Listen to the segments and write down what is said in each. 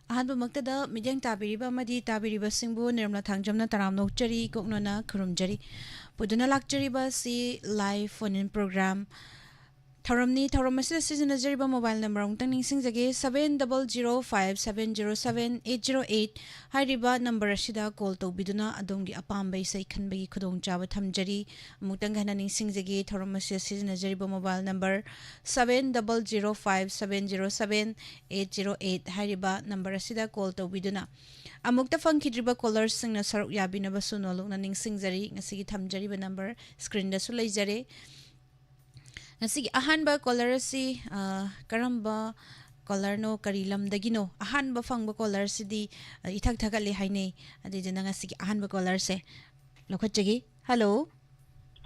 ꯑꯍꯥꯟꯕꯃꯛꯇꯗ ꯃꯤꯠꯌꯦꯡ ꯇꯥꯕꯤꯔꯤꯕ ꯑꯃꯗꯤ ꯇꯥꯕꯤꯔꯤꯕꯁꯤꯡꯕꯨ ꯅꯤꯔꯃꯂꯥ ꯊꯥꯡꯖꯝꯅ ꯇꯔꯥꯝ ꯅꯣꯛꯆꯔꯤ ꯀꯣꯛꯅꯅ ꯈꯨꯔꯨꯝꯖꯔꯤ ꯄꯨꯗꯨꯅ ꯂꯥꯛꯆꯔꯤꯕ ꯑꯁꯤ ꯂꯥꯏꯚ ꯐꯣꯟ ꯏꯟ ꯄ꯭ꯔꯣꯒ꯭ꯔꯥꯝ ꯊꯧꯔꯝꯅꯤ ꯊꯧꯔꯝ ꯑꯁꯤꯗ ꯁꯤꯖꯤꯟꯅꯖꯔꯤꯕ ꯃꯣꯕꯥꯏꯜ ꯅꯝꯕꯔ ꯑꯃꯨꯛꯇꯪ ꯅꯤꯡꯁꯤꯡꯖꯒꯦ 7005707808 ꯍꯥꯏꯔꯤꯕ ꯅꯝꯕꯔ ꯑꯁꯤꯗ ꯀꯣꯜ ꯇꯧꯕꯤꯗꯨꯅ ꯑꯗꯣꯝꯒꯤ ꯑꯄꯥꯝꯕ ꯏꯁꯩ ꯈꯟꯕꯒꯤ ꯈꯨꯗꯣꯡꯆꯥꯕ ꯊꯝꯖꯔꯤ ꯑꯃꯨꯛꯇꯪ ꯍꯟꯅ ꯅꯤꯡꯁꯤꯡꯖꯒꯦ ꯊꯧꯔꯝ ꯑꯁꯤꯗ ꯁꯤꯖꯤꯟꯅꯖꯔꯤꯕ ꯃꯣꯕꯥꯏꯜ ꯅꯝꯕꯔ 7005707808 ꯍꯥꯏꯔꯤꯕ ꯅꯝꯕꯔ ꯑꯁꯤꯗ ꯀꯣꯜ ꯇꯧꯕꯤꯗꯨꯅ ꯑꯃꯨꯛꯇ ꯐꯪꯈꯤꯗ꯭ꯔꯤꯕ ꯀꯣꯂꯔꯁꯤꯡꯅ ꯁꯔꯨꯛ ꯌꯥꯕꯤꯅꯕꯁꯨ ꯅꯣꯜꯂꯨꯛꯅ ꯅꯤꯡꯁꯤꯡꯖꯔꯤ ꯉꯁꯤꯒꯤ ꯊꯝꯖꯔꯤꯕ ꯅꯝꯕꯔ ꯁ꯭ꯀ꯭ꯔꯤꯟꯗꯁꯨ ꯂꯩꯖꯔꯦ ꯉꯁꯤꯒꯤ ꯑꯍꯥꯟꯕ ꯀꯣꯂꯔ ꯑꯁꯤ ꯀꯔꯝꯕ ꯀꯣꯂꯔꯅꯣ ꯀꯔꯤ ꯂꯝꯗꯒꯤꯅꯣ ꯑꯍꯥꯟꯕ ꯐꯪꯕ ꯀꯣꯂꯔꯁꯤꯗꯤ ꯏꯊꯛ ꯊꯥꯒꯠꯂꯦ ꯍꯥꯏꯅꯩ ꯑꯗꯨꯏꯗꯨꯅ ꯉꯁꯤꯒꯤ ꯑꯍꯥꯟꯕ ꯀꯣꯂꯔꯁꯦ ꯂꯧꯈꯠꯆꯒꯦ ꯍꯜꯂꯣ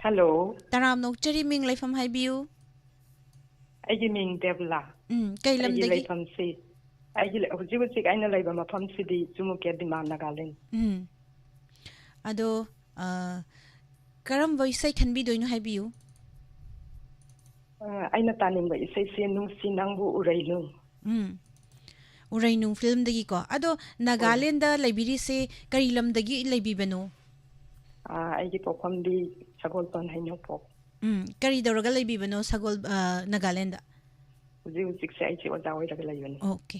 ꯍꯜꯂꯣ ꯇꯔꯥꯝ ꯅꯣꯛꯆꯔꯤ ꯃꯤꯡ ꯂꯩꯐꯝ ꯍꯥꯏꯕꯤꯌꯨ ꯑꯩꯒꯤ ꯃꯤꯡ ꯗꯦꯕꯂꯥ ꯀꯩ ꯑꯩꯒꯤ ꯂꯝꯗꯒꯤ ꯂꯩꯐꯝꯁꯤ ꯍꯧꯖꯤꯛ ꯍꯧꯖꯤꯛ ꯑꯩꯅ ꯂꯩꯕ ꯃꯐꯝꯁꯤꯗꯤ ꯆꯨꯃꯨꯀꯦ ꯗꯤꯃꯥꯟ ꯅꯥꯒꯥꯂꯦꯟ ꯑꯗꯣ ꯀꯔꯝꯕ ꯏꯁꯩ ꯈꯟꯕꯤꯗꯣꯏꯅꯣ ꯍꯥꯏꯕꯤꯌꯨ ꯑꯩꯅ ꯇꯥꯅꯤꯡꯕ ꯏꯁꯩꯁꯦ ꯅꯨꯡꯁꯤ ꯅꯪꯕꯨ ꯎꯔꯩꯅꯨ ꯎꯔꯩꯅꯨ ꯐꯤꯜꯝꯗꯒꯤꯀꯣ ꯑꯗꯣ ꯍꯣꯏ ꯅꯥꯒꯥꯂꯦꯟꯗ ꯂꯩꯕꯤꯔꯤꯁꯦ ꯀꯔꯤ ꯂꯝꯗꯒꯤ ꯂꯩꯕꯤꯕꯅꯣ ꯑꯩꯒꯤ ꯄꯣꯛꯐꯝꯗꯤ ꯁꯒꯣꯜꯕꯟ ꯍꯩꯅꯧꯄꯣꯛ ꯀꯔꯤ ꯇꯧꯔꯒ ꯂꯩꯕꯤꯕꯅꯣ ꯁꯒꯣꯜ ꯅꯥꯒꯥꯂꯦꯟꯗ ꯍꯧꯖꯤꯛ ꯍꯧꯖꯤꯛꯁꯦ ꯑꯩꯁꯦ ꯑꯣꯖꯥ ꯑꯣꯏꯔꯒ ꯂꯩꯕꯅꯤ ꯑꯣꯀꯦ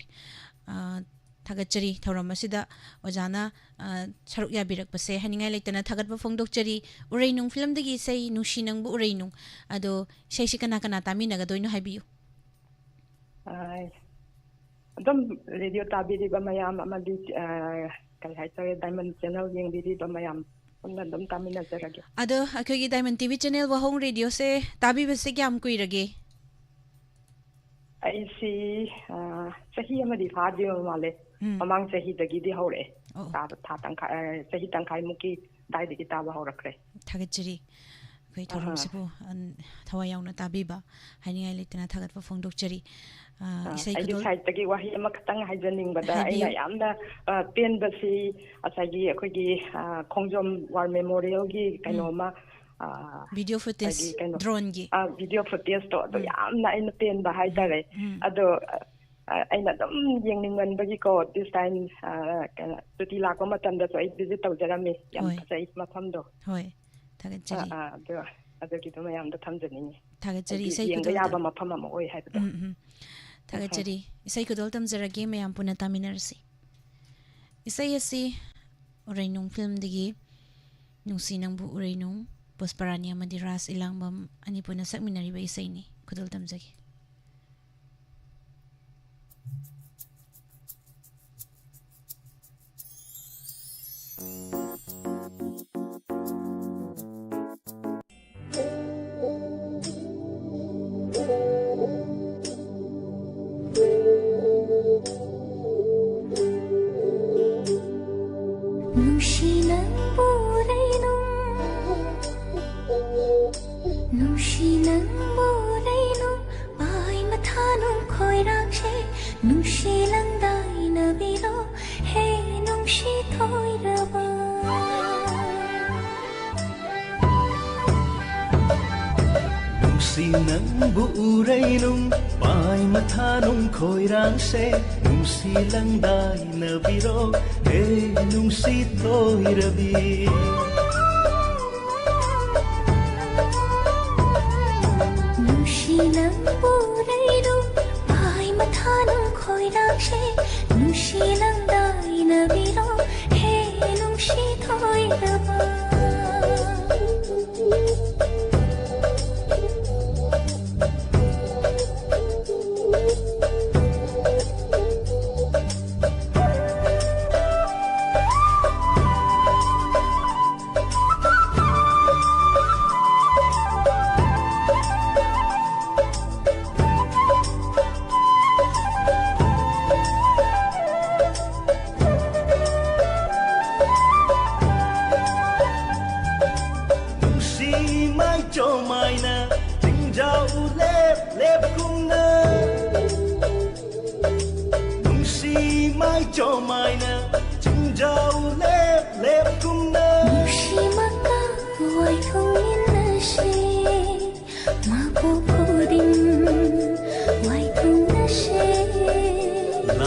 ꯊꯥꯒꯠꯆꯔꯤ ꯊꯧꯔꯝ ꯑꯁꯤꯗ ꯑꯣꯖꯥꯅ ꯁꯔꯨꯛ ꯌꯥꯕꯤꯔꯛꯄꯁꯦ ꯍꯥꯏꯅꯤꯡꯉꯥꯏ ꯂꯩꯇꯅ ꯊꯥꯒꯠꯄ ꯐꯣꯡꯗꯣꯛꯆꯔꯤ ꯎꯔꯩꯅꯨꯡ ꯐꯤꯂꯝꯗꯒꯤ ꯏꯁꯩ ꯅꯨꯡꯁꯤ ꯅꯪꯕꯨ ꯎꯔꯩꯅꯨꯡ ꯑꯗꯣ ꯏꯁꯩꯁꯤ ꯀꯅꯥ ꯀꯅꯥ ꯇꯥꯃꯤꯟꯅꯒꯗꯣꯏꯅꯣ ꯍꯥꯏꯕꯤꯌꯨ ꯑꯗꯨꯝ ꯔꯦꯗꯤꯑꯣ ꯇꯥꯕꯤꯔꯤꯕ ꯃꯌꯥꯝ ꯑꯃꯗꯤ ꯀꯔꯤ ꯍꯥꯏꯇꯥꯔꯦ ꯗꯥꯏꯃꯟ ꯆꯦꯅꯦꯜ ꯌꯦꯡꯕꯤꯔꯤꯕ ꯃꯌꯥꯝ ꯄꯨꯟꯅ ꯑꯗꯨꯝ ꯇꯥꯃꯤꯟꯅꯖꯔꯒꯦ ꯑꯗꯣ ꯑꯩꯈꯣꯏꯒꯤ ꯗꯥꯏꯃꯟ ꯇꯤꯚꯤ ꯆꯦꯅꯦꯜ ꯋꯥꯍꯣꯡ ꯔꯦꯗꯤꯑꯣꯁꯦ ꯇꯥꯕꯤꯕꯁꯦ ꯀꯌꯥꯝ ꯀꯨꯏꯔꯒꯦ ꯑꯩꯁꯤ ꯆꯍꯤ ꯑꯃꯗꯤ ꯐꯥꯗ꯭ꯔꯤꯕ ꯃꯥꯜꯂꯦ ꯃꯃꯥꯡ ꯆꯍꯤꯗꯒꯤꯗꯤ ꯍꯧꯔꯛꯑꯦ ꯑꯣ ꯇꯥꯕ ꯆꯍꯤ ꯇꯪꯈꯥꯏꯃꯨꯛꯀꯤ ꯑꯗꯥꯏꯗꯒꯤ ꯇꯥꯕ ꯍꯧꯔꯛꯈ꯭ꯔꯦ ꯊꯥꯒꯠꯆꯔꯤ ꯑꯩꯈꯣꯏ ꯊꯧꯔꯝꯁꯤꯕꯨ ꯊꯋꯥꯏ ꯌꯥꯎꯅ ꯇꯥꯕꯤꯕ ꯍꯥꯏꯅꯤꯡꯉꯥꯏ ꯂꯩꯇꯅ ꯊꯥꯒꯠꯄ ꯐꯣꯡꯗꯣꯛꯆꯔꯤ ꯏꯁꯩ ꯑꯩꯒꯤ ꯈꯨꯗꯣꯜ ꯁꯥꯏꯠꯇꯒꯤ ꯋꯥꯍꯩ ꯑꯃꯈꯛꯇꯪ ꯍꯥꯏꯖꯅꯤꯡꯕꯗ ꯑꯩꯅ ꯍꯥꯏꯕꯤꯌꯨ ꯌꯥꯝꯅ ꯄꯦꯟꯕꯁꯤ ꯉꯁꯥꯏꯒꯤ ꯑꯩꯈꯣꯏꯒꯤ ꯈꯣꯡꯖꯣꯝ ꯋꯥꯔ ꯃꯦꯃꯣꯔꯤꯌꯦꯜꯒꯤ ꯀꯩꯅꯣꯃ ꯚꯤꯗꯤꯑꯣ ꯉꯁꯥꯏꯒꯤ ꯐꯨꯇꯦꯖ ꯀꯩꯅꯣ ꯗ꯭ꯔꯣꯟꯒꯤ ꯚꯤꯗꯤꯑꯣ ꯐꯨꯇꯦꯖꯇꯣ ꯑꯗꯣ ꯌꯥꯝꯅ ꯑꯩꯅ ꯄꯦꯟꯕ ꯍꯥꯏꯇꯥꯔꯦ ꯑꯗꯣ ꯑꯩꯅ ꯑꯗꯨꯝ ꯌꯦꯡꯅꯤꯡꯃꯟꯕꯒꯤꯀꯣ ꯗꯤꯁ ꯇꯥꯏꯝ ꯀꯩꯅꯣ ꯁꯨꯇꯤ ꯂꯥꯛꯄ ꯃꯇꯝꯗꯁꯨ ꯑꯩ ꯚꯤꯖꯤꯠ ꯇꯧꯖꯔꯝꯃꯤ ꯌꯥꯝ ꯍꯣꯏ ꯐꯖꯩ ꯃꯐꯝꯗꯣ ꯍꯣꯏ ꯊꯥꯒꯠꯆꯔꯤ ꯑꯗꯨꯒꯤꯗꯣ ꯃꯌꯥꯝꯗꯣ ꯊꯝꯖꯅꯤꯡꯉꯤ ꯊꯥꯒꯠꯆꯔꯤ ꯍꯥꯏꯗꯤ ꯏꯁꯩ ꯌꯦꯡꯕ ꯈꯨꯗꯣꯜ ꯌꯥꯕ ꯃꯐꯝ ꯑꯃ ꯑꯣꯏ ꯍꯥꯏꯕꯗꯣ ꯊꯥꯒꯠꯆꯔꯤ ꯏꯁꯩ ꯈꯨꯗꯣꯜ ꯇꯝꯖꯔꯒꯦ ꯃꯌꯥꯝ ꯄꯨꯟꯅ ꯇꯥꯃꯤꯟꯅꯔꯁꯤ ꯏꯁꯩ ꯑꯁꯤ ꯎꯔꯩꯅꯨꯡ ꯐꯤꯜꯝꯗꯒꯤ ꯅꯨꯡꯁꯤ ꯅꯪꯕꯨ ꯎꯔꯩꯅꯨꯡ ꯄꯨꯁꯄꯔꯥꯅꯤ ꯑꯃꯗꯤ ꯔꯥꯁ ꯏꯂꯥꯡꯕꯝ ꯑꯅꯤ ꯄꯨꯟꯅ ꯁꯛꯃꯤꯟꯅꯔꯤꯕ ꯏꯁꯩꯅꯤ ꯈꯨꯗꯣꯜ ꯇꯝꯖꯒꯦ Nangbu urainung pai mathanung khoirangse nungsi langdai na biro he nungsi toirabi nungsi nangbu urainung pai mathanung khoirangse nungsi langdai na biro he nungsi toiraba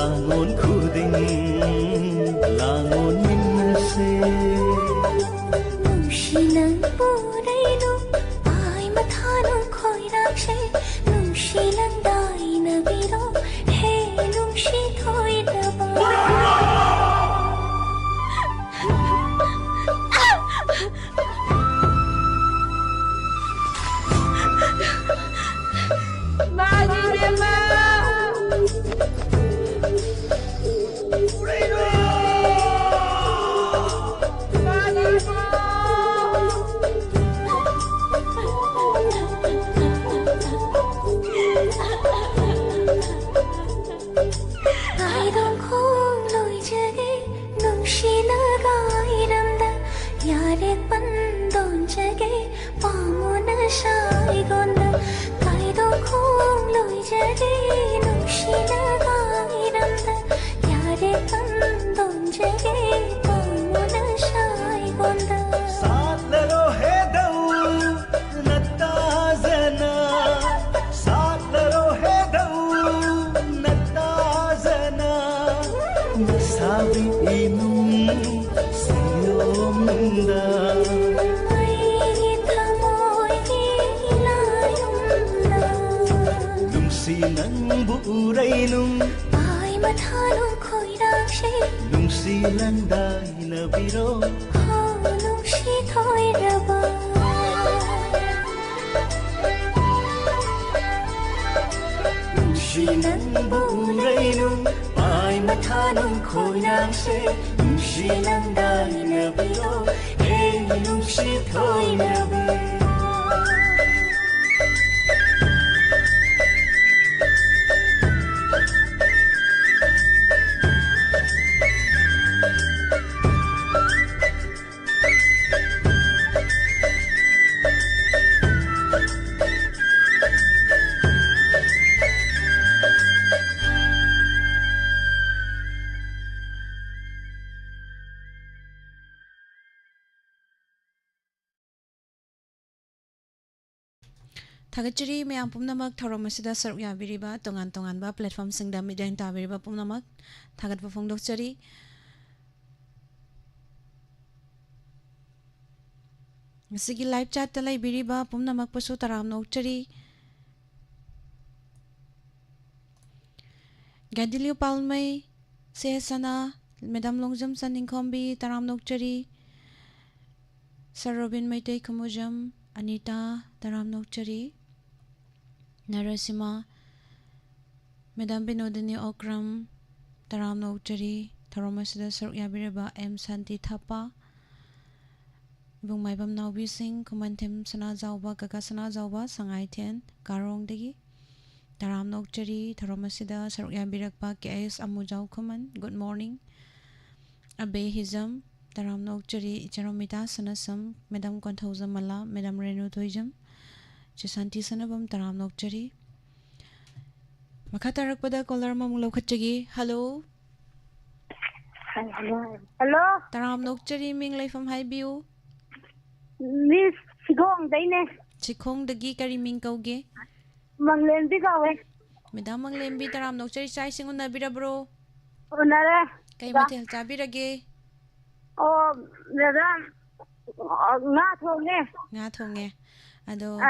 langon khuding langon minnase nungsilang pureilung ay mathanong khoirakshe nungsilang dai na biro he nungsi thoiraba Urainung ay mathanong khoirakshe nungsilang dai na biro ho nungsi thoiraba nungsilang urainung ay mathanong khoirakshe nungsilang dai na biro hey nungsi thoiraba Thagachiri mayam pumnamak thoromasida saruk yabiriba tongan ba platform singda midang tabiriba pumnamak thagat pa phongdokchari ngasigi live chat talai biriba pumnamak pasu taram nokchari Gadilio Palmai Sehasana Madam Longjam Saningkombi taram nokchari Sir Robin Maitei Kumujam Anita taram nokchari Narasima Madam Binodini Okram Taram Nokchari Tharomasida Saruk Yabiriba M Santi Thapa Ibung Maibam Naubi Singh Kumantem Sana Zauba Kaka Sana Zauba Sangai Tian Karong Degi Taram Nokchari Tharomasida Saruk Yabirakpa KS Amujau Kuman Good morning Abe Hizam Taram Nokchari Icharomita Sanasam Madam Konthauza Mala Madam Renu Toijam Chisanti Sanabam Taram Nokchari Makatarak pada caller mamulaw khatchagi hello Hello Taram Nokchari Ming Life from Highview Miss Sigong Daine Chikhong dagi kari Ming kauge Manglendi kawe Madam Manglembi Taram Nokchari Chai Singun Nabira bro Unara Kay Matel Chabirage Oh Madam Nga thonge Nga thonge Ado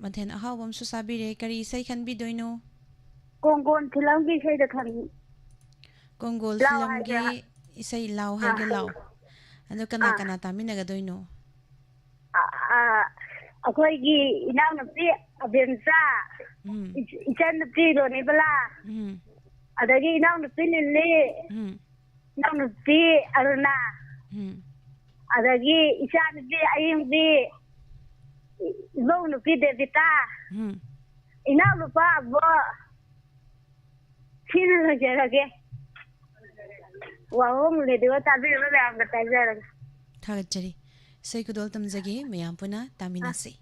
Mathen ahawam su sabire kari isay kan bidoino Konggon Thilamgi say the kan Kongol Thilamgi isay law hay galaw Ado kana tamin nagadoino Akoygi inaw na pi abensa Ichan na pi do ni bala Adagi inaw na pi nili Inaw na pi aruna Adagi Ichan na pi ayim pi Ibong na pi debita Inaw na pa abo Sino na jarage Wahong le diwa tabi na ba ang katajarag Thagachari Say kudol tamzagi mayam puna taminasi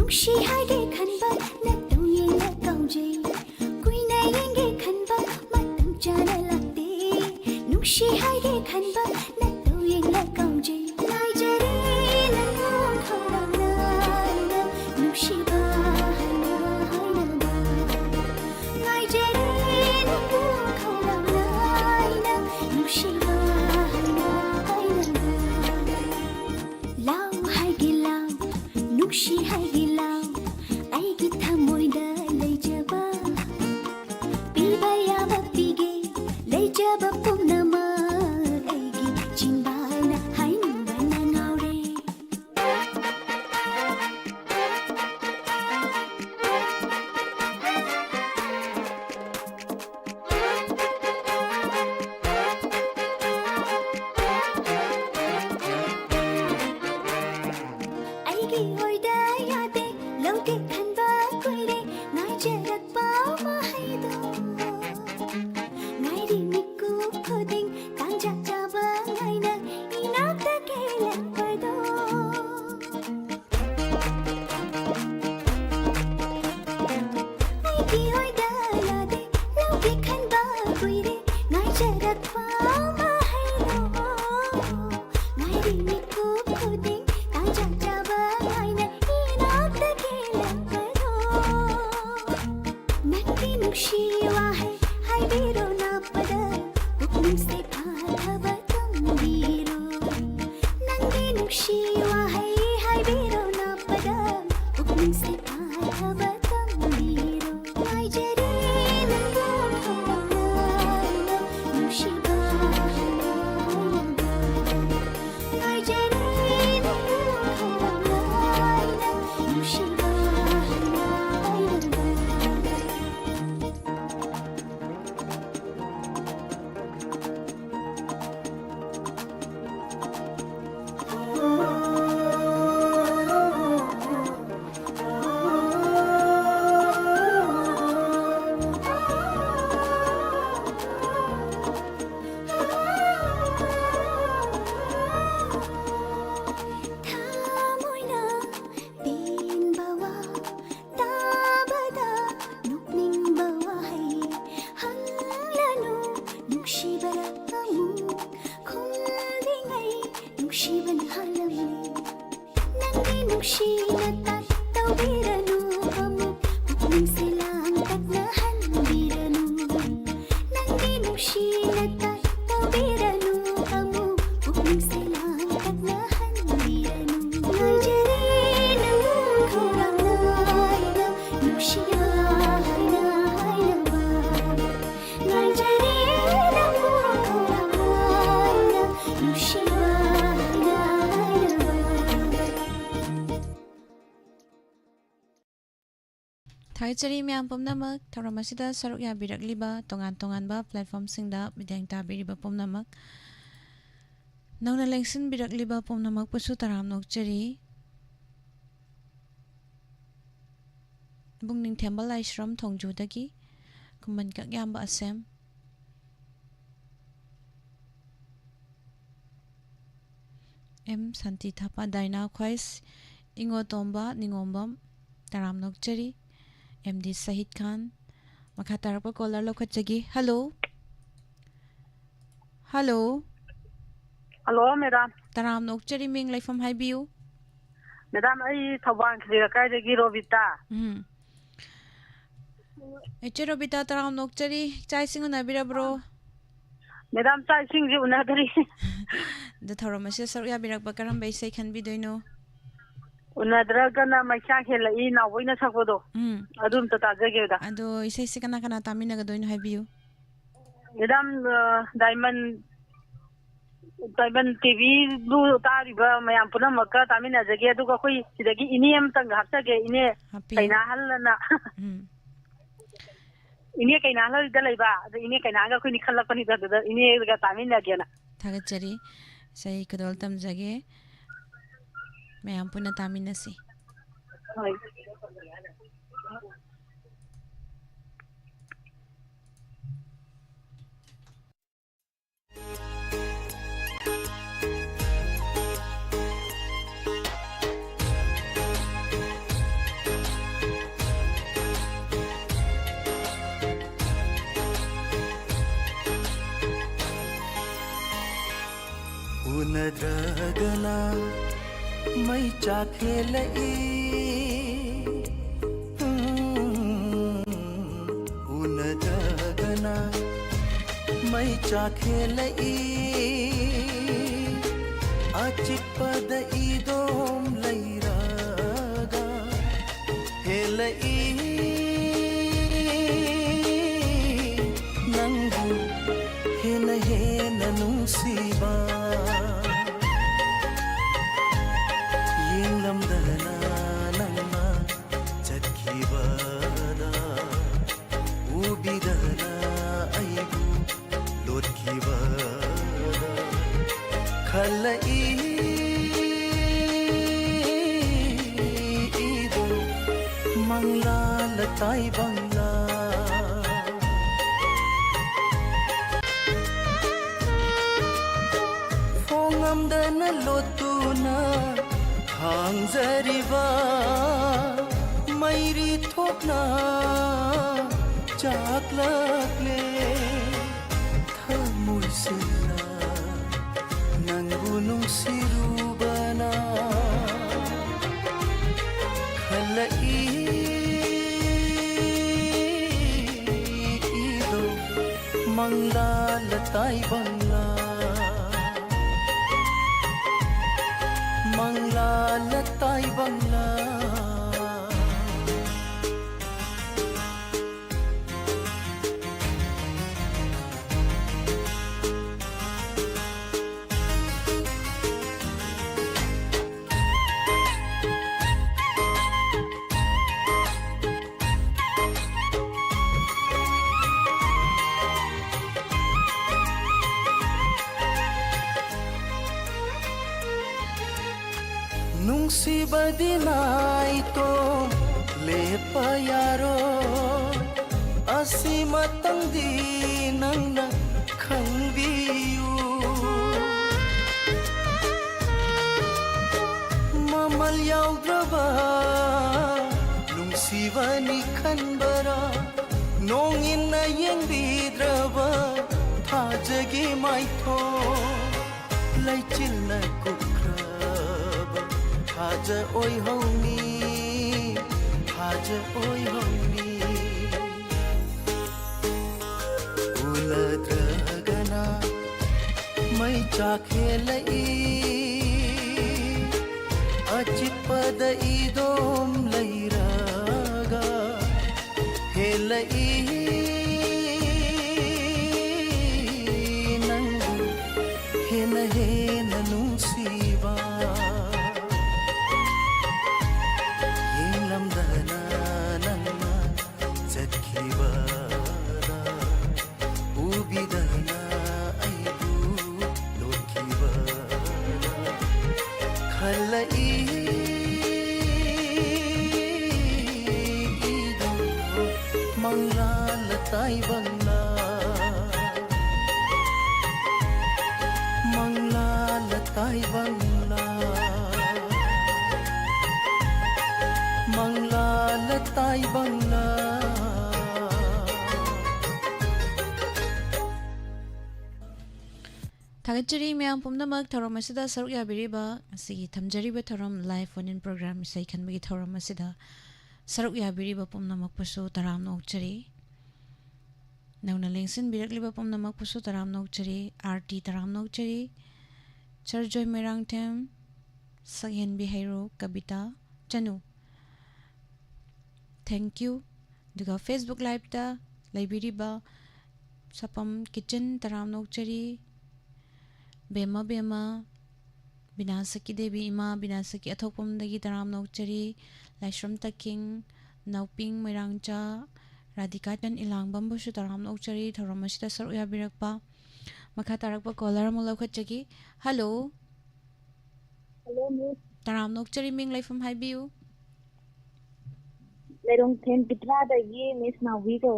नुक्शी हागे खनबा नतौ येंगे कौजे कुइना येंगे खनबा मतम जाना लगते नुक्शी हागे खनबा नतौ येंगे कौजे नाइजरे नंगो खौरांना नुक्शी बा हायना नाइजरे नंगो खौरांना नुक्शी बा हायना लाव हागे लाव नुक्शी हागे लाव आइगी थमोइदा लैजबा पीबा याबा पीगे लैजबा पुमनामा आइगी चिंबाना हाइनुबा नांगौरे आइगी ओइदा यादे लौटे खनबा कुइरे नाइजरकबा माहाइदो नाइरी मिकु खुदिं कांजाजाबा नाइना इनाक्ता केलकबदो आइगी ओइदा यादे लौटे खनबा कुइरे नाइजरकबा माहाइदो नाइरी मिकु खुदिं कांजाजाबा नाइना इनाक्ता केलकबदो नंगी नुक्शी वाहे हाइबीरो नापदा पुक्निंसे फाथबा तंबीरो नंगी नुक्शी वाहे हाइबीरो नापदा पुक्निंसे फाथबा तंबीरो नाइजरे नंगो खौरांना नुक्शी बा नाइजरे नंगो खौरांना नुक्शी बा थामोइना पेन बावा ताबदा नुक्निं बावा है हंगलानु नुक्शी बरा अमु खुंदिंगै नुक्शी बन हलमने नंगी नुक्शी नता तौबीरनु अमु पुक्निं सिलाम तकना हंबीरनु नंगी नुक्शी नता तौबीरनु अमु पुक्निं सिलाम तकना हंबीरनु नाइजरे नंगो खौरांना नुक्शी बा हायना हायना नाइजरे नंगो खौरांना नुक्शी बा हायना हायना थाइचरी म्याम पुमनमक थौरमसिदा सरुक याबिरकलिबा तोंगान तोंगानबा प्लेटफॉर्मसिंगदा मिदेंग ताबिरिबा पुमनमक नौना लेंसिन बिरकलिबा पुमनमक पुसु तराम नोकचरी बुंगनिंग थेंबल आइश्रम थोंगजुदगी कुमन कक याम्बा असेम एम शांति थापा दाइना ख्वाइस इंगो तोंबा निंगोंबम तराम नोकचरी एमडी सहिद खान मखा तारपा कॉलर लोखचगी हेलो हेलो हेलो मैडम तराम नोकचरी मिंग लाइफम हाइबियू मैडम आई थबान खिरा कायदगी रोबिता एचे रोबिता तराम नोकचरी चाइसिंग उनाबिरब्रो मैडम चाइसिंग जी उनादरी द थौरमसे सरुक याबिरकबा करम बैसे खनबिदोइनो उनाद्रगना मैसा खेलई नावइना सकबदो अदुम त ताजगेदा अदो इसे से कना कना तामिनगदोइनो हाइबियू मैडम डायमंड डायमंड टीवी दु तारिबा मयाम पुनमका तामिनजगे अदुगा खोई सिदगी इने अमतंग हापसगे इने कैना हलना इने कैना हल दलैबा इने कैनागा खोई खलपनि द इने गा तामिनगेना थागचरी सही कदोल तमजगे मैम पुनः तामिनसी mai cha khelai unadagana mai cha khelai achipada idom lairaga helai nangu hena hena nungsiba yenglamdana nangma chatkibada ubidana aibu lotkibada khalai ido mangla latai bangla fongamdana lotuna hangzariba mairi thokna chaklakle thamoi sila nangu nungsirubana khalai ido mangla latai bangla mangla latai bangla nungsibadinai to lepa yaro asimatangdi nangna khangbiyu mamal yaudraba nungsibani khanbara nongin na yengbidraba thajagi maitho laichil na Haja oi hongi, haja oi hongi. Uladragana, mai chakhelai. Achipada idom lairaga, helai. Nangu, hena hena nungsiba. Lamdana nangma chatkibada ubidana aibu lotkibada khalai ido mangla latai bangla mangla latai bangla mangla latai bangla Thagachari myam pumnamak thorom asida saruk yabiriba asigi thamjariba thorom live phone in program isai khanbagi thorom asida saruk yabiriba pumnamak pusu taram nokchari nauna lengsin birakliba pumnamak pusu taram nokchari RT taram nokchari charjoy merang them saghen bihairo kabita chanu thank you duga Facebook live ta laibiriba sapam kitchen taram nokchari bema bema binasaki devi ima binasaki athokpam dagi taram nokchari laishram taking nauping merangcha radhika tan ilangbam busu taram nokchari thoramashita saru yabirakpa makha tarakpa caller amula khachagi hello miss taram nokchari ming laifam haibiu lerong them pitra da ye miss na wigo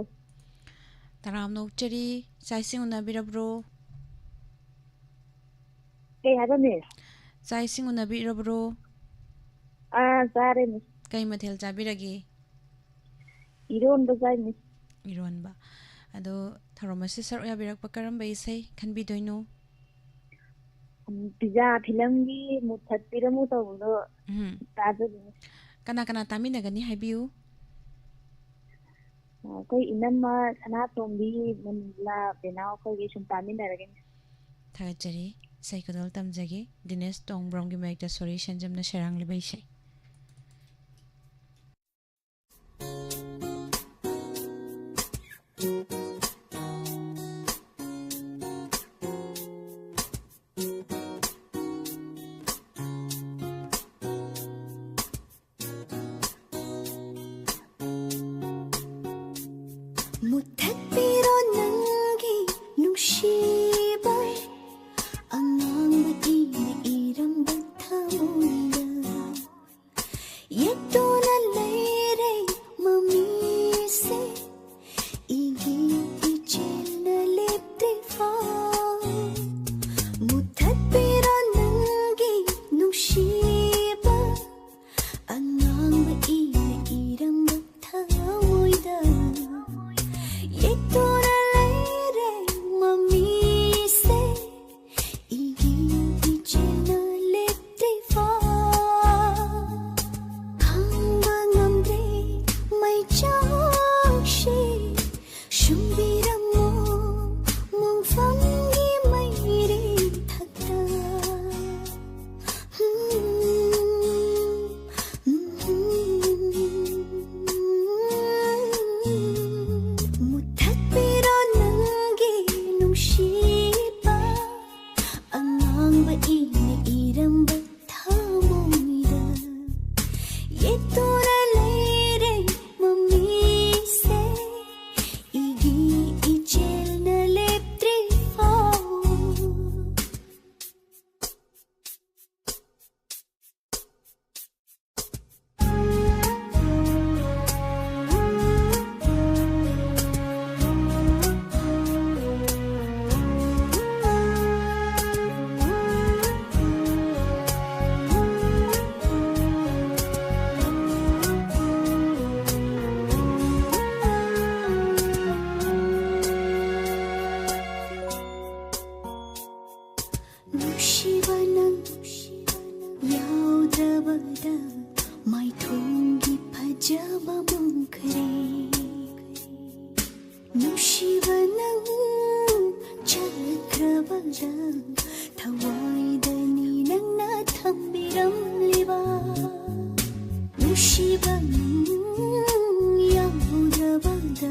taram nokchari saising unabirabro Hey, have a miss. saising unabirabro Sorry, miss. kai mathel chabiragi Iron bazai, miss. ironba ado tharomasi saru yabirakpa karamba isai khanbi doino pizza philamgi muthat piramu tawdo tajo kana kana tamina gani haibiu koi inamma sana tombi manla benao koi gi sum tamina ragin thagachari saikadol tamjage Dinesh Tongbrong gi maikta sori sanjamna sharang libai sai 무택비로 남기 눈시바 엉망마디의 이름부터 몰라 옛도나 레이레 머미세 이기 이제나 립디파 무택비로 남기 눈시바 엉망마디의 이름부터 몰라 Yettuna leire mami se igi ichena lepte fa khamba ngamre mai chakshi shumbiramo mong fangi mai ri thakta Mutakbiro nangi nungsipa Angangba ini iramba thamoida Yettuna leire mamise Igi ichelna leptre fao 누시바는 야우드바다 마이통기 파자마 몽크레 누시바는 차크라바다 타와이다니 낭나 탐비람 리바 누시바는 야우드바다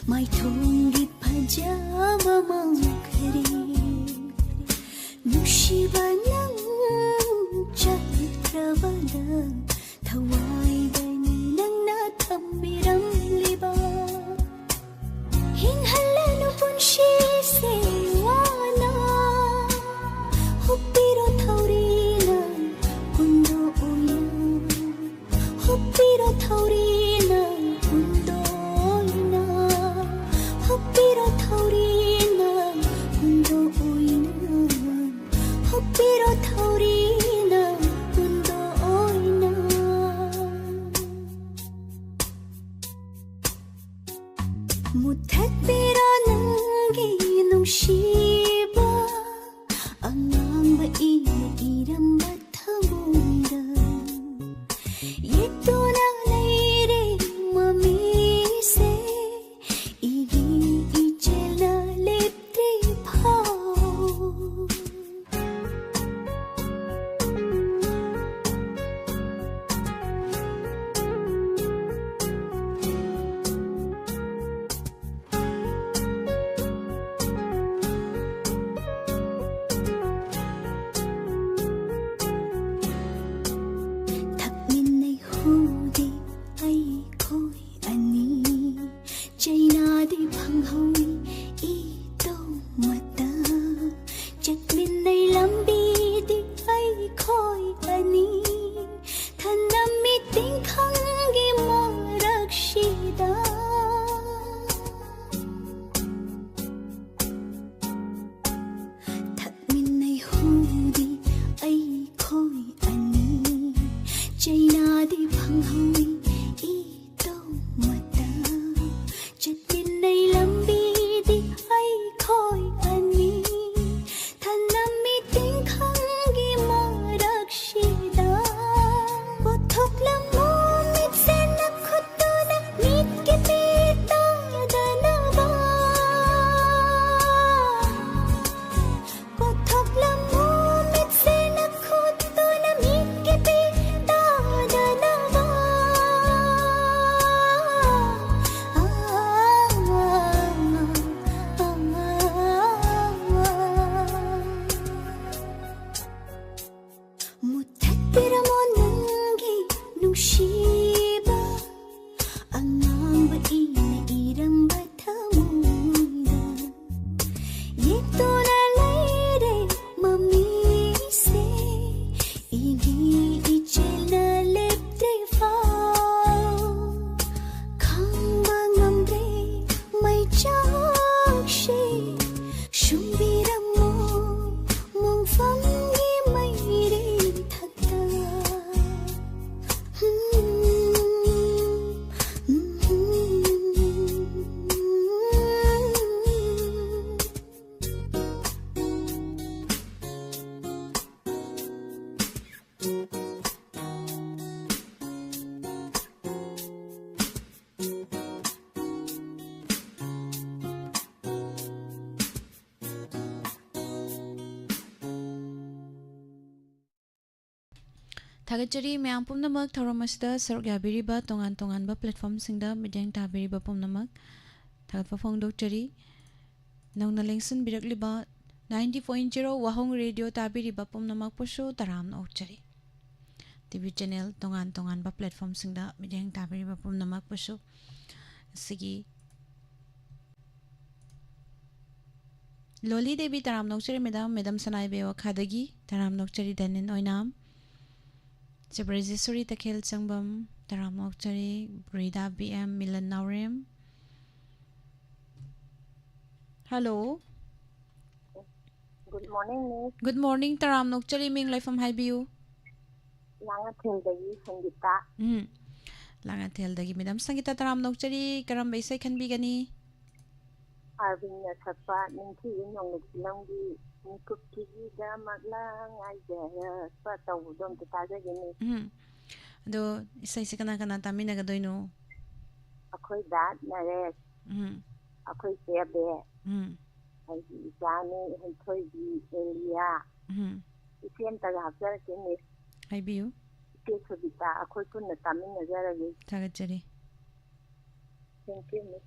마이통기 파자마 몽크레 누시바냥 차크라바다 타와이다니 낭나 탐비람 리바 흰할래노 분시세 와나 호삐로 타오리나 군도 오이나 호삐로 타오리나 군도 오이나 호삐로 타오리나 군도 오이나 호삐로 타오리나 군도 오이나 무택비로 남기 농시바 엉망바 이내 이름바 타모이다 옛도나 레이레 머미세 이기 이젤나 leptre 파오 탁민의 후디 아이 코이 아니 제이나디 방하위 이도 맞다 잭민의 람비디 아이 코이 아니 단남미 띵캉기 모락시다 탁민의 후디 아이 코이 아니 제이나디 방하위 이도 맞다 잭민의 람비디 아이 코이 아니 단남미 띵캉 ꯇꯥꯛꯄꯤꯔꯝꯃꯣ ꯅꯪꯒꯤ ꯅꯨꯡꯁꯤꯕ ꯑꯉꯥꯡꯕ ꯏꯅ 이름바 ꯊꯃꯣꯏꯗ ꯌꯦꯛꯇꯨꯅ ꯂꯩꯔꯦ ꯃꯃꯤꯁꯦ 이리 이제나 leptreꯐꯥꯎ ꯈꯪꯕ ꯉꯝꯗ꯭ꯔꯦ ꯃꯩꯆꯥꯛꯁꯦ ꯁꯨꯝꯕꯤꯔꯝꯃꯣ ꯃꯣꯡꯐꯝꯒꯤ ꯃꯩꯔꯦꯟ ꯊꯛꯇ Thagachari mayam pumnamak thauramasta saruk yabiriba tongan tonganba platform singda midyang tabiriba pumnamak thagatpa phongdokchari nongna lengsun birakliba 90.0 wahong radio tabiriba pumnamak pusu taramna okchari TV channel tongan tonganba platform singda midyang tabiriba pumnamak pusu sigi Loli Devi taram nokchari medam sanai bewa khadagi taram nokchari danin oinam Jabrizisuri Takhel Changbam Taram Nokchari Brida BM Milan Naurem Hello Good morning, Miss. Good morning Taram Nokchari Ming Laifam Haibiu Langathel dagi Sangeeta. Langathel dagi Madam Sangeeta Taram Nokchari Karam Baisai Khanbi Gani Arvin na sakpa ningki inyong nagsilamgi nikupki da maglang ay jaya pa tawudom tataga gini. Do isai se kana kana tami nagadoino Ako'y dad nares. Ako'y sebe. Ay di isani hentoy di Elia. Isiyam taga hapsara kini. Haibiu Ike sabita ako'y kun na tami nagaragi. Thagachari Thank you, Miss.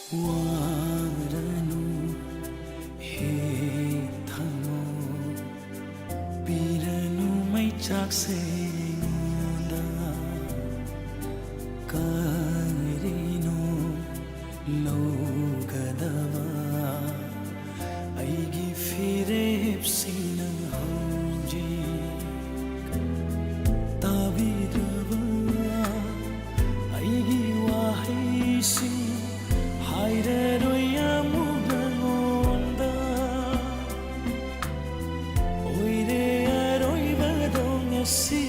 waranu he thamo piranu mai chak se da karino logadava aigi firep sina hoji tabidava aigi wahisi Hayreroi amugangonda Oire aroi badong asi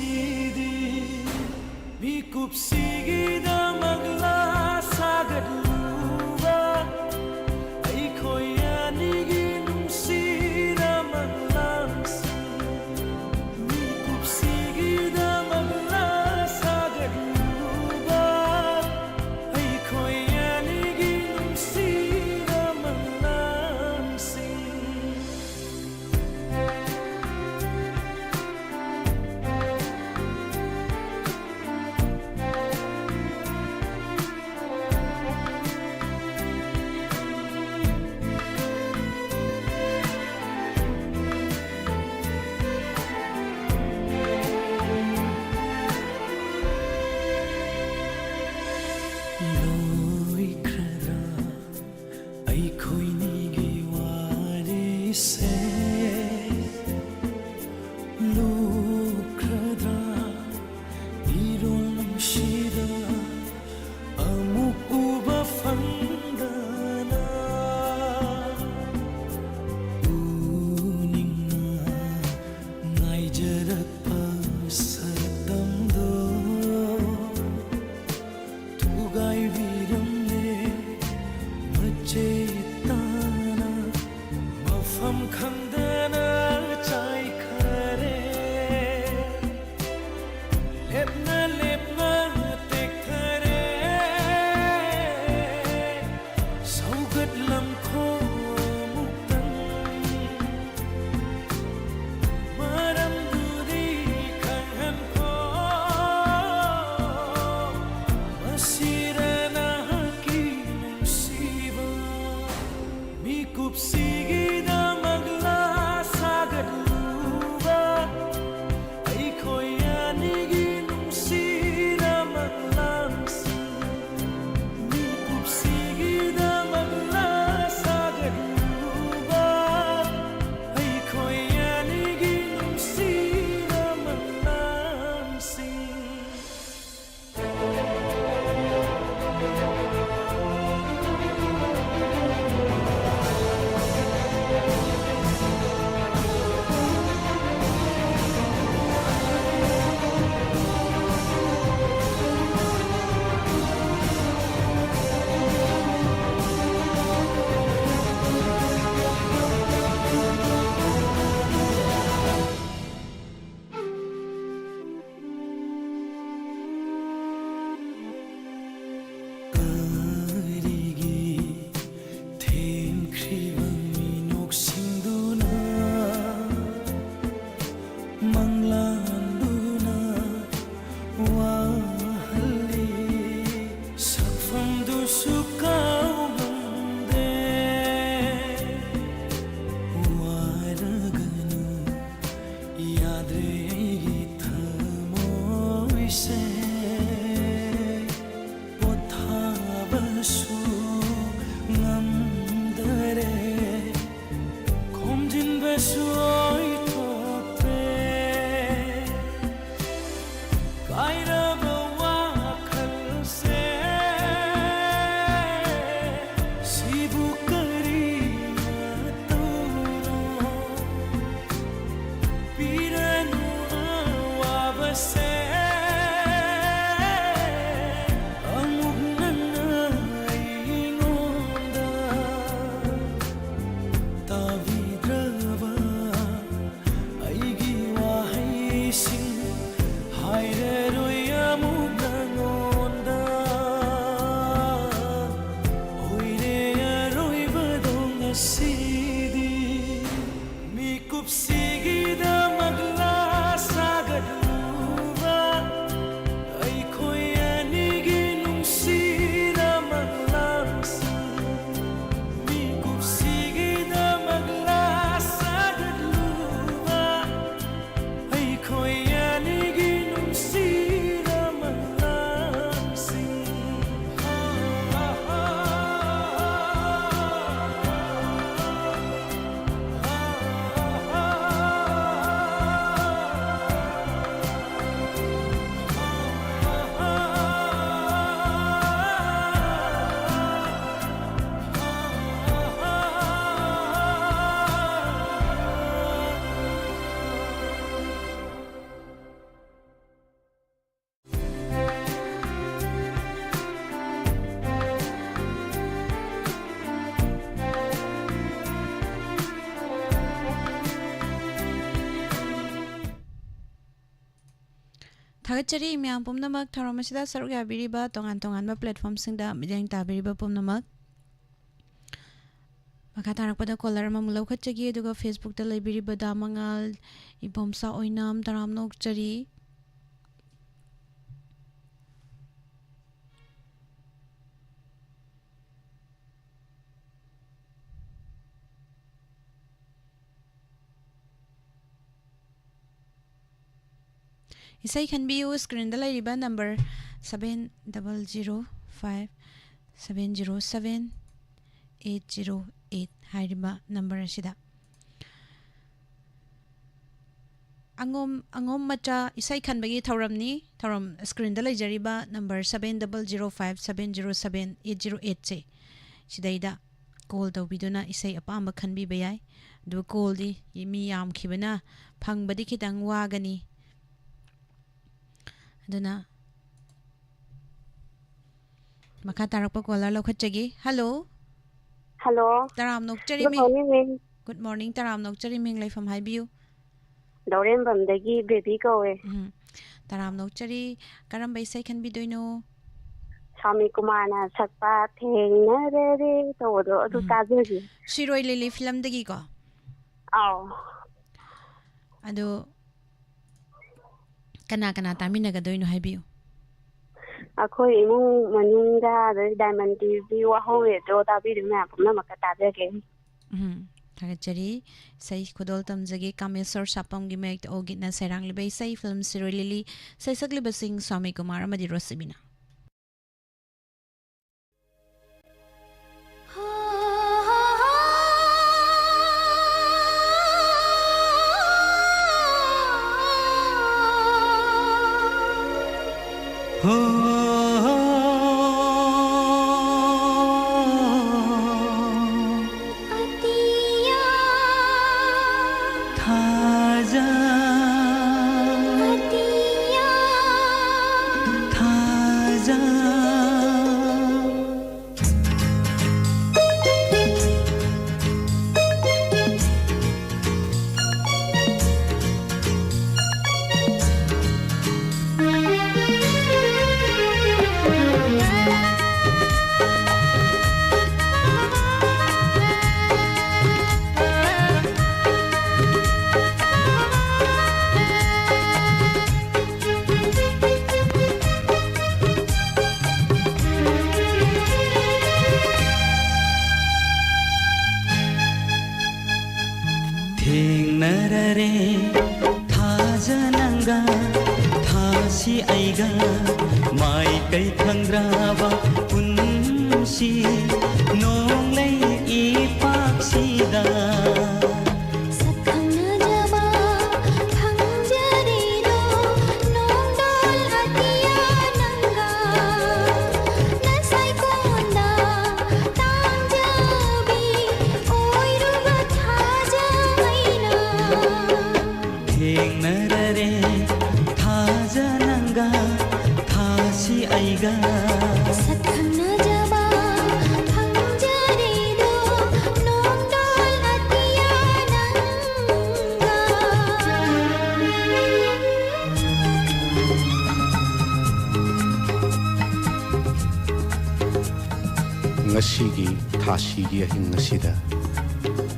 sukaumande waraganu yadre thamoise pothabasu ngamdare khomjinbasu oithope kairaba wakhalse sibu kari maturo piranu awase amugna ingonda tavidrava aigi wahaisin haireroya muganonda oireya roibadonga sidi mikupsigida magla sagadluva aikoyanigi nungsida maglangsa mikupsigida magla sagadluva aikoyanigi nungsida maglangsin Thagachari imyam pumnamak tharomasida saruk yabiriba tongan platform singda midang tabiriba pumnamak makha tarakpada caller ama mulau khachagi aduga Facebook ta laibiriba damangal ibomsa oinam taramnok chari Isai khanbiyu screen da lairiba number 7005707808 hairiba number asida angom macha isai khanbagi thoramni thoram screen da laijariba number 7005707808 che sidaida call tawbiduna isai apamba khanbi bayai du call di mi yam khibana phangbadi khitang wagani aduna makha tarakpa caller lokhachagi hello hello taram nokchari good mi morning ma'am good morning taram nokchari ming laifam haibiu Doreen bamdagi baby kawe taram nokchari karam bai sai khan bidoino Swami Kumana sakpa thengnare re todo adu tajagi shiroi lili film dagi ko aw ado kana taminaga doino haibiu akhoi imung manungda diamond tv WAHONG radio tabirina pumna makka tabage thagachari sai khodol tamjagi kamesor sapam gi mek ogina serang libai sai film shiroi lili sai sakli basing Swami Kumar amadi rosibina Atiya Thaja Atiya Thaja aiga mai kai thangraba punsi nong lei I paksida Ngasigi thasigi ahing ngasida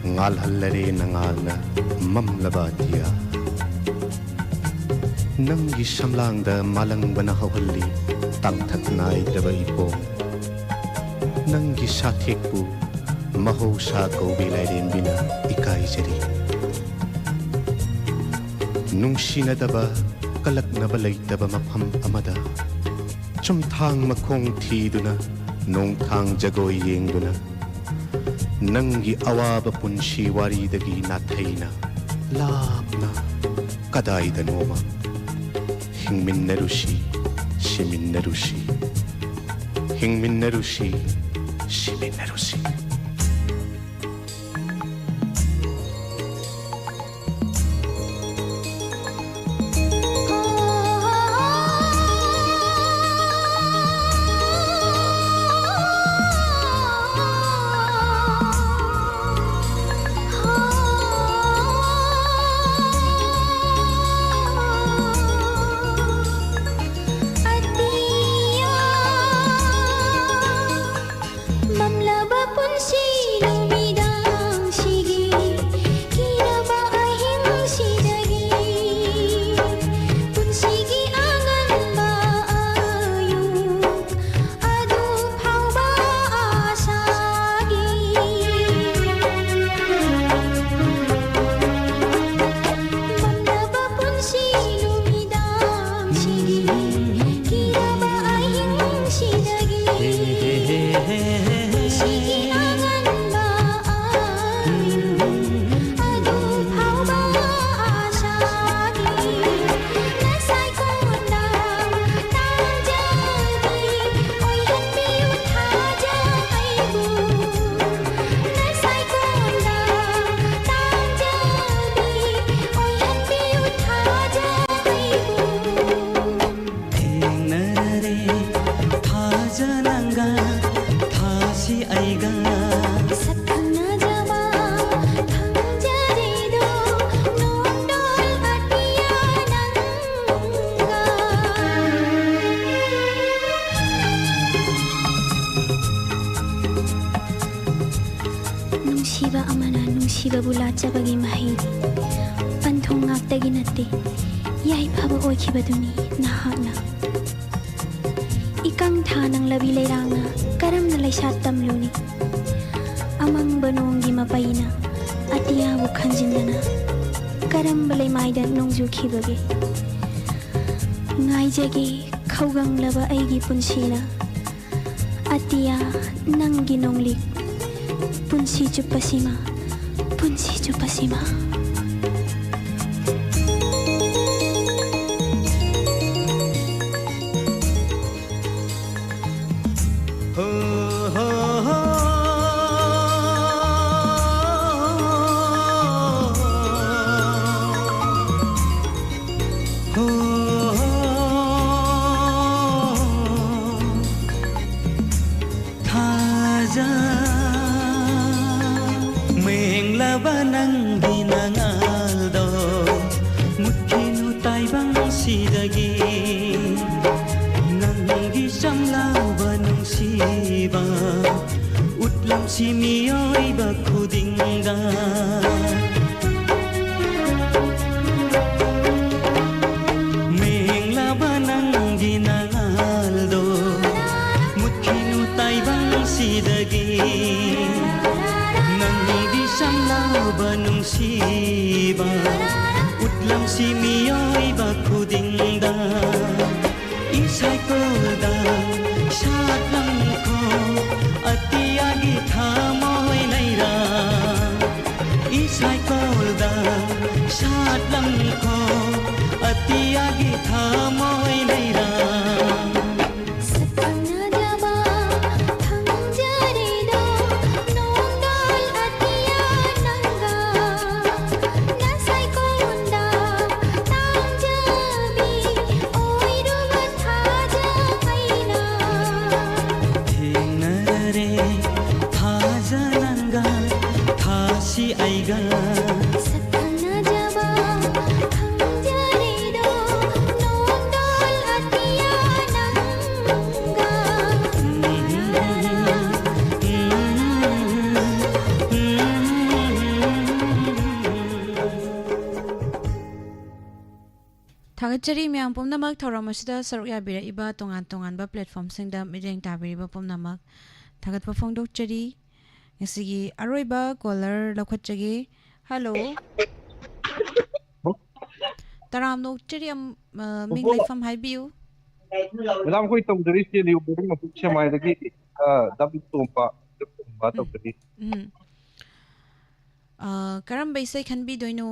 ngal hallare nangalna mamlaba dia Nangi samlangda malangbana hawhalli tangthatnai daba ipo Nangi sathekpu mahausa kaubilai rembina ikai jari Nungsina daba kalaknaba laitaba mafam amada Chumthang makhong thiduna nong thang jagoi yengduna Nangi awaba punshi waridagi nathaina lapna kadaida noma Hingminnarushi shiminnarushi Hingminnarushi shiminnarushi Bagi mahiri panthong ngakdagi natte yai phaba oikhibaduni nahakna ikang thanang labi leirangna karamna laisat tamluni amang banonggi mapaina atiya bu khanjindana karam balai maidan nongju khibage ngaijage khaugang laba aigi punsina atiya nangi nonglik punsi chupasima Punsi chupasima Si miyoi ba khudinga Mengla banang ginaldo Mutkinu taibang sidagi Nangi samlau banung siba Utlam si miyoi ba khudinga साइकोदा शादलंको अतियागी थामोय लैरा E साइकोदा शादलंको अतियागी थामोय लैरा Tagachari miyang pumnamak thauramashida saruk yabira iba tongan ba platform singda mideng tabiriba pumnamak tagat pa phongdok chari ngasigi aroiba caller lakhachagi hello taram nok chari ming laifam haibiu madam koi tawdari se liu boring ma puk chamai dagi dabi tompa ba tawdari karam baisai khanbi doino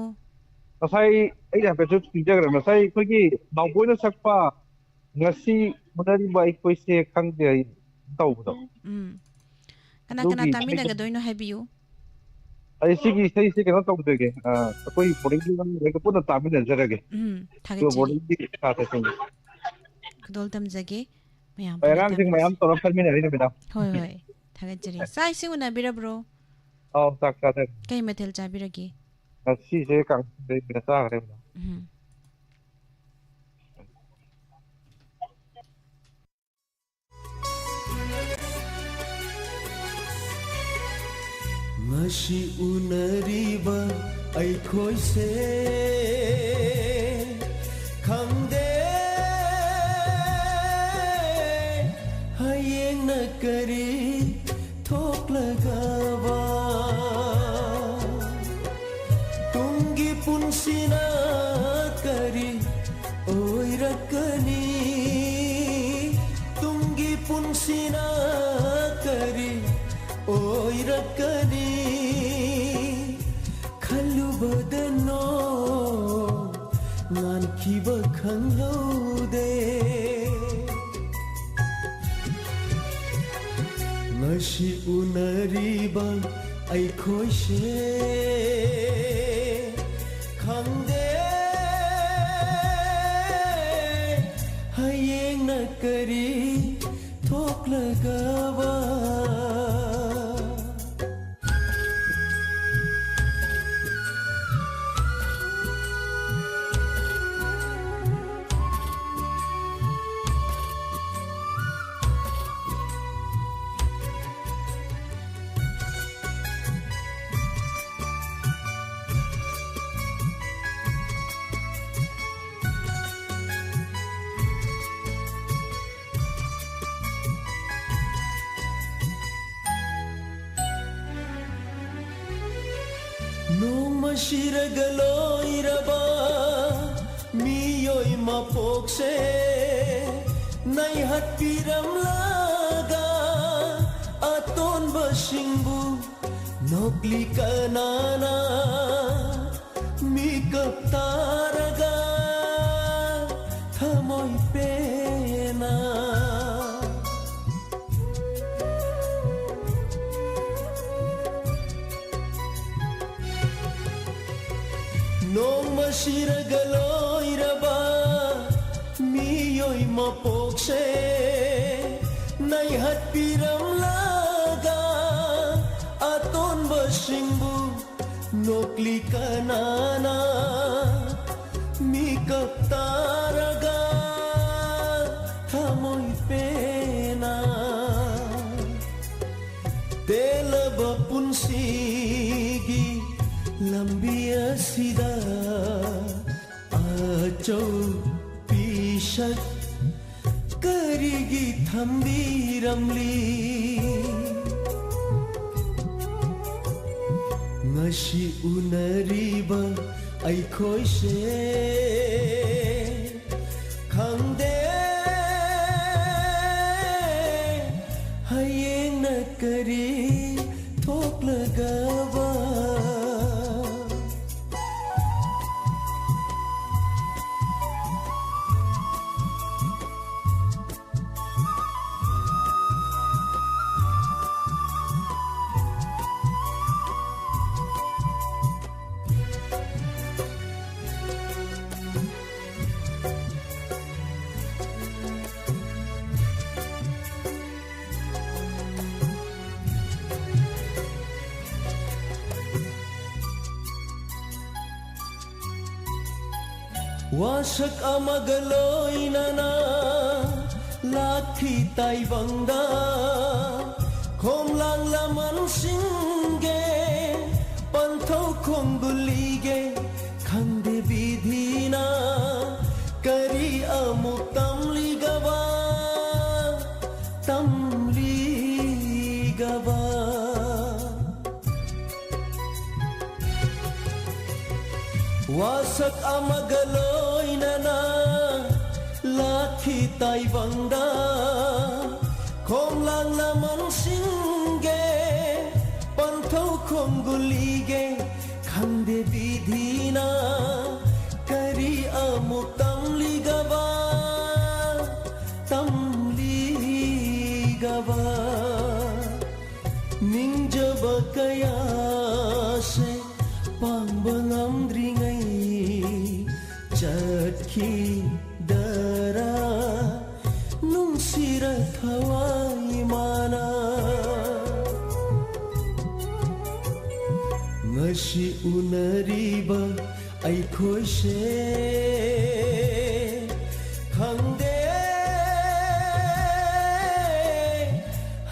masai ai da petrol speaker masai koi ki nawboina sakpa ngasi munari ba koi se khangde ai tawdo kana kana tamina ga doino haibiu ai sigi sai se kana tawdege koi boring ki nang ko puna tamina jarage thagachari boring ki sa ta sing kdol tamjage mayam bayram sing mayam to farmina ri madam hoi hoi thagachari sai singuna bira bro tak ta kai metel chabiragi si se kang de bina sa gare Ngasi unariba ai khoi se khangde hayeng na kari thok lagawa tungi punsina kari oi rakani tungi punsina kari oi rakani badano nan kiba khanglode ngasi unariba ai khoi se khangde hayeng na kari thok lagawa Noma shiragaloiraba miyoi mapokse nai hatpiram laga aton basingbu nokli kanana mikap taraga thamoi pena Noma shiragaloiraba miyoi mapokse nai hatpiram laga aton basingbu nokli kanana mikap taraga thamoi pena telaba punsigi lambia sida achau pishat karigi thambiramli ngasi unariba ai khoi se khangde ꯍꯌꯦꯡꯅ ꯀꯔꯤ ꯊꯣꯛꯂꯒꯕ Wasak amagaloy na lakhi taibangda Komlang laman singge Panthau khongbulige Khande bidhina Kari amuk tamligaba Tamligaba Wasak amagaloy na lakhi taibangda Komlang laman singge Panthau khonggulige Khande bidhina Kari amuk tamligaba Tamligaba Ningjaba kaya se Pangbangamdringai Jatki dara Nungsira thawai mana Ngasi unariba aikhoi se Khangde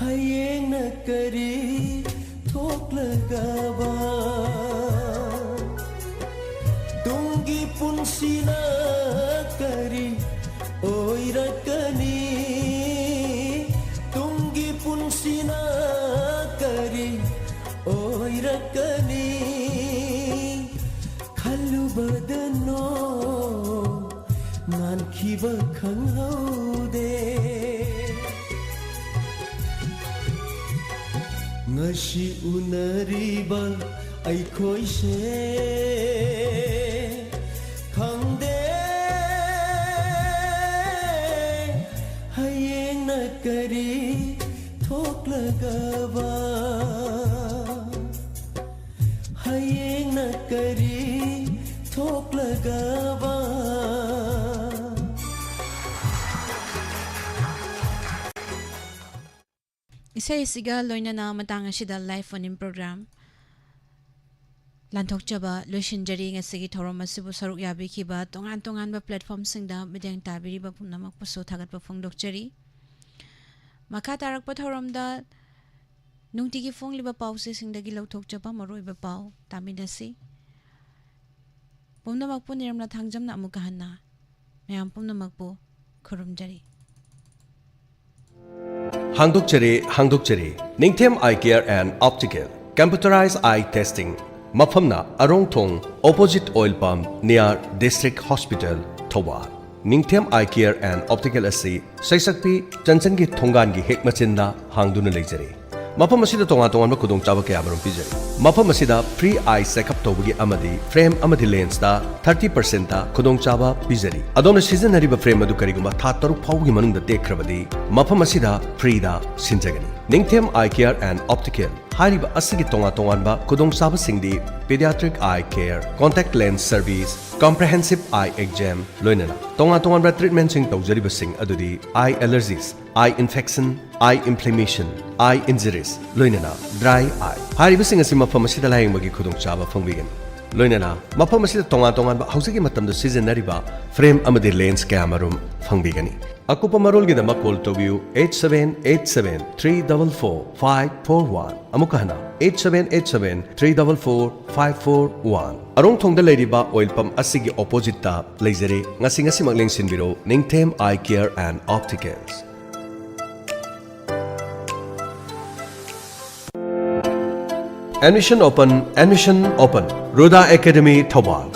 Hayeng na kari thoklagaba Punsina kari oirakani Tunggi punsina kari oirakani Khalu badano nan khiba khanghaude Ngashi unariba aikhoi se Khangde hayeng na kari thoklagaba Hayeng na kari thoklagaba Isay siga loina na matang asida live phone-in program Lanthok chaba loishin jari ngasigi thorom asibu saruk yabi khiba tongan ba platform singda mideng tabiri ba punamak paso thagat ba phongdok chari makha tarak pa thorom da nungti gi phongli ba pause singda gi lauthok chaba maroi ba pau tamidasi punamak pu niramna thangjam na amuka hanna mayam punamak pu khurum jari Hangdok chare Ningthem Eye Care and Optical Computerized Eye Testing Mafamna Arongthong Opposite Oil Pump near District Hospital Thobal Ningthem Eye Care and Optical Asi Saisakpi Chanchangi Thongangi Hekmachinda Hangduna Leijare Mafam asida tongan kudong chaba kaya marum pijari Mafam asida free eye checkup tawbagi amadi frame amadi lens da 30% da kudong chaba pijari Adona season hariba frame adu kariguma tha taruk phawgi manungda tekhrabadi Mafam asida free da sinjagani Ningthem Eye Care and Optical Hariba asigi tongan ba kudong chaba singdi pediatric eye care contact lens service comprehensive eye exam loinana tongan ba treatment sing tawjariba sing adudi eye allergies eye infection eye inflammation eye injuries loinana dry eye hariba sing asi mafam asida laing bagi kudong chaba phongbigani loinana mafam asida tongan ba hausigi matamda seasonariba frame amadi lens camera phongbigani Akupa marol gida makol tobiu 8787-344-541 Amukahana 8787-344-541 Arong thongda leiriba oil pump asigi opposite ta leizare ngasi magleng sinbiro Ningthem Eye Care and Opticals Admission open Ruda Academy Thobal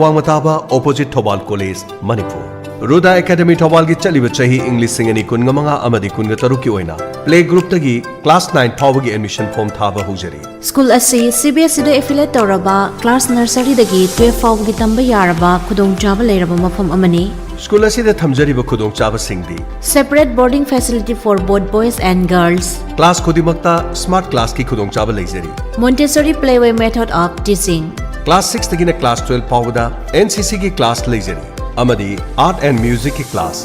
Wangmataba opposite Thobal College Manipur Ruda Academy Thobal gi chaliba chahi English singani kun ngamanga amadi kun ga taruki oina play group तगी class 9 फावगी admission form थाबा होजरी school असी CBSE दा affiliate तौरबा class nursery दगी 12 फावगी तंबा यारबा खुदोंग चाबा लेरबा मफम अमनी स्कूल असी दा थमजरीबा खुदोंग चाबा सिंगदी separate boarding facility for both boys and girls class खुदिमक्ता स्मार्ट क्लास की खुदोंग चाबा लेजरी Montessori playway method of teaching class 6 तगी ने क्लास 12 फावदा NCC की क्लास लेजरी अमदी आर्ट एंड म्यूजिक की क्लास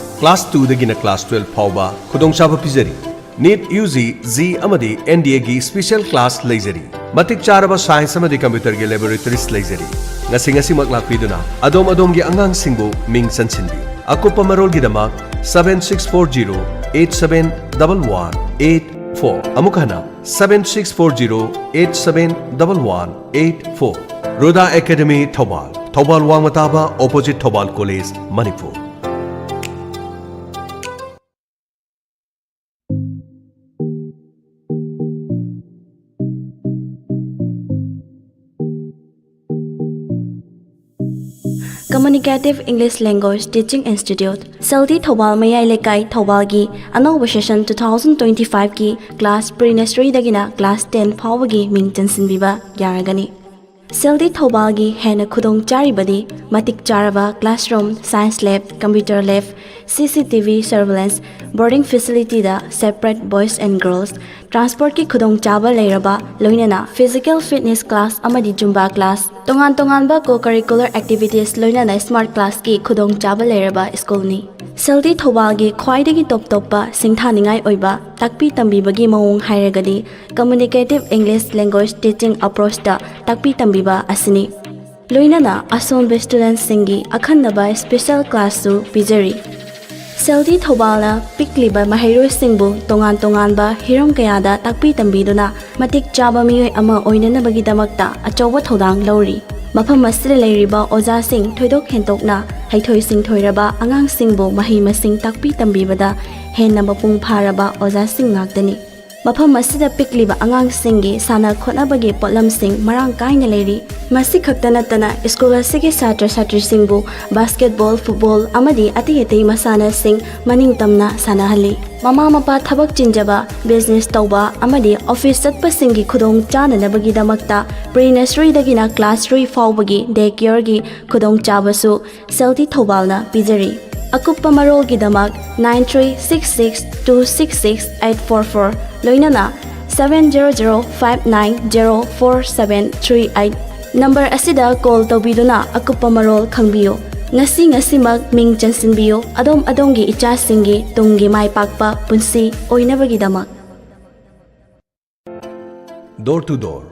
2 दगी ने क्लास 12 फावबा खुदोंग चाबा पिजरी नीट UG Z अमदी NDA की स्पेशल क्लास लेजरी मतिक चारबा साइंस अमदी कंप्यूटर की लैबोरेटरीज लेजरी ngasi ngasi makla piduna adom gi angang singbu ming chansinbi akupa marol gi dama 7640871184 amukana 7640871184 Roda Academy Thobal Wangmataba opposite Thobal College Manipur Communicative English Language Teaching Institute Saldi Thobal Mayai Lekai Thobal gi Anova Session 2025 ki Class Pre-Nursery dagina Class 10 Phawagi Ming Chansin Biba Yaragani Saldi Thobal gi Hena Khudong Charibadi Matik Charaba Classroom Science Lab Computer Lab CCTV Surveillance Boarding Facility da Separate Boys and Girls Transport ki Khudong Chaba Leiraba Loinana Physical Fitness Class Amadi Zumba Class Tongan ba co-curricular activities loinana smart class ki khudong chaba leraba school ni Saldi Thobal gi khwaidagi top ba singthaningai oiba takpi tambibagi mawong hairagadi communicative English language teaching approach da takpi tambiba asini loinana asombe students singi akhanaba special class su pijari Saldi Thobal na pikliba mahairoi singbu tongan ba hirom kayada takpi tambiduna matik chaba miyoi ama oinana bagi damakta achowa thodang lori mafam masire leiriba oja sing thoidok hentokna haithoi sing thoiraba angang singbu mahi masing takpi tambibada henna mapung pharaba oja sing ngakdani mafam masida pikliba angang singi sana khonabagi potlam sing marang kaina leiri masi khaktana tana school asigi satra satri singbu basketball football amadi ati hetei masana sing maning tamna sanahali mama mapa thabak chinjaba business tauba amadi office chatpa singi khudong chana nabagi damakta pre-nursery dagina class 3 fawbagi daycare gi khudong chabasu Saldi Thobalna pijari akupa marol gi damak 9366266844 loinana 700590478 number asida call tawbiduna akupa marol khangbiyo ngasimak ming chansinbiyo adom gi icha singi tunggi mai pakpa punsi oinabagi damak door to door